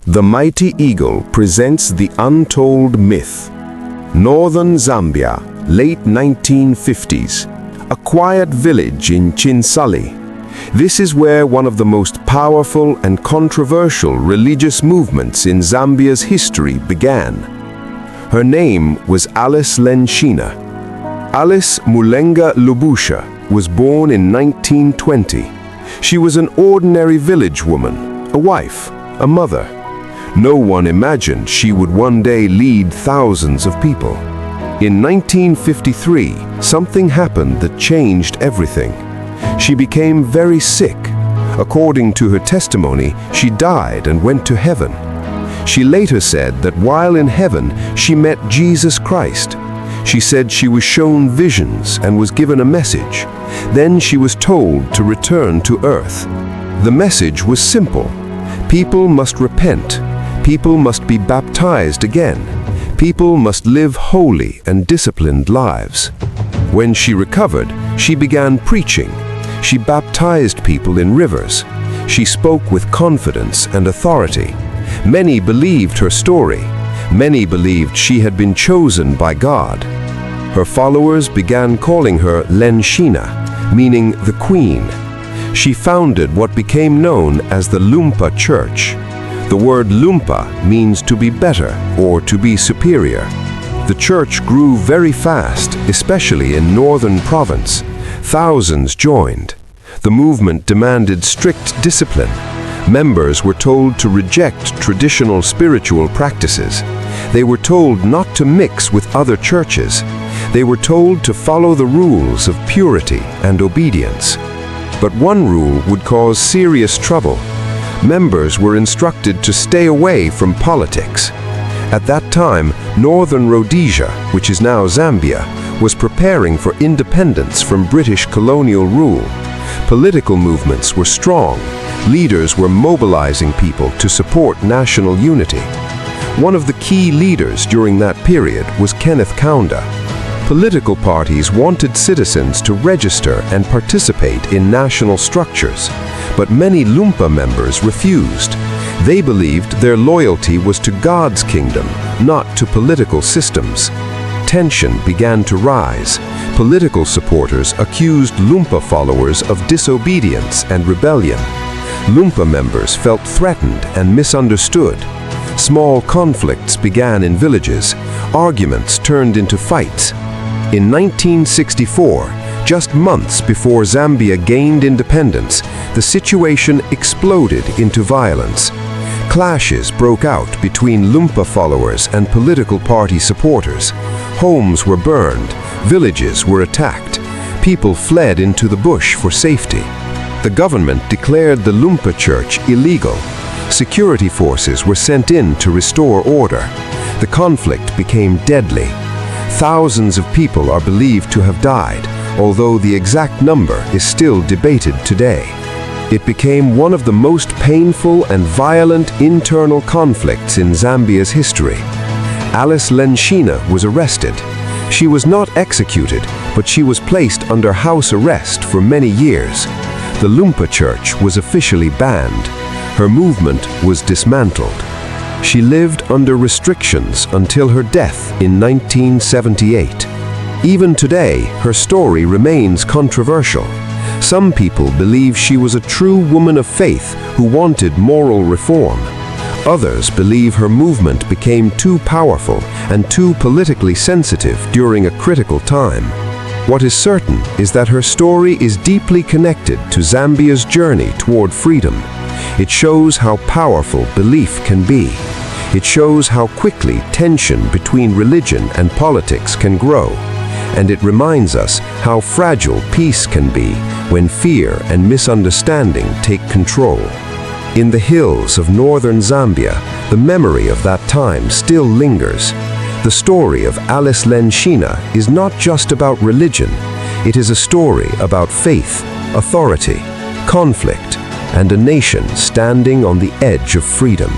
The Mighty Eagle presents the untold myth. Northern Zambia, late 1950s. A quiet village in Chinsali. This is where one of the most powerful and controversial religious movements in Zambia's history began. Her name was Alice Lenshina. Alice Mulenga Lubusha was born in 1920. She was an ordinary village woman, a wife, a mother. No one imagined she would one day lead thousands of people. In 1953, something happened that changed everything. She became very sick. According to her testimony, she died and went to heaven. She later said that while in heaven, she met Jesus Christ. She said she was shown visions and was given a message. Then she was told to return to earth. The message was simple. People must repent. People must be baptized again. People must live holy and disciplined lives. When she recovered, she began preaching. She baptized people in rivers. She spoke with confidence and authority. Many believed her story. Many believed she had been chosen by God. Her followers began calling her Lenshina, meaning the Queen. She founded what became known as the Lumpa Church. The word Lumpa means to be better or to be superior. The church grew very fast, especially in northern province. Thousands joined. The movement demanded strict discipline. Members were told to reject traditional spiritual practices. They were told not to mix with other churches. They were told to follow the rules of purity and obedience. But one rule would cause serious trouble. Members were instructed to stay away from politics. At that time, Northern Rhodesia, which is now Zambia, was preparing for independence from British colonial rule. Political movements were strong. Leaders were mobilizing people to support national unity. One of the key leaders during that period was Kenneth Kaunda. Political parties wanted citizens to register and participate in national structures, but many Lumpa members refused. They believed their loyalty was to God's kingdom, not to political systems. Tension began to rise. Political supporters accused Lumpa followers of disobedience and rebellion. Lumpa members felt threatened and misunderstood. Small conflicts began in villages. Arguments turned into fights. In 1964, just months before Zambia gained independence, the situation exploded into violence. Clashes broke out between Lumpa followers and political party supporters. Homes were burned, villages were attacked. People fled into the bush for safety. The government declared the Lumpa church illegal. Security forces were sent in to restore order. The conflict became deadly. Thousands of people are believed to have died, although the exact number is still debated today. It became one of the most painful and violent internal conflicts in Zambia's history. Alice Lenshina was arrested. She was not executed, but she was placed under house arrest for many years. The Lumpa church was officially banned. Her movement was dismantled. She lived under restrictions until her death in 1978. Even today, her story remains controversial. Some people believe she was a true woman of faith who wanted moral reform. Others believe her movement became too powerful and too politically sensitive during a critical time. What is certain is that her story is deeply connected to Zambia's journey toward freedom. It shows how powerful belief can be. It shows how quickly tension between religion and politics can grow. And it reminds us how fragile peace can be when fear and misunderstanding take control. In the hills of northern Zambia, the memory of that time still lingers. The story of Alice Lenshina is not just about religion. It is a story about faith, authority, conflict, and a nation standing on the edge of freedom.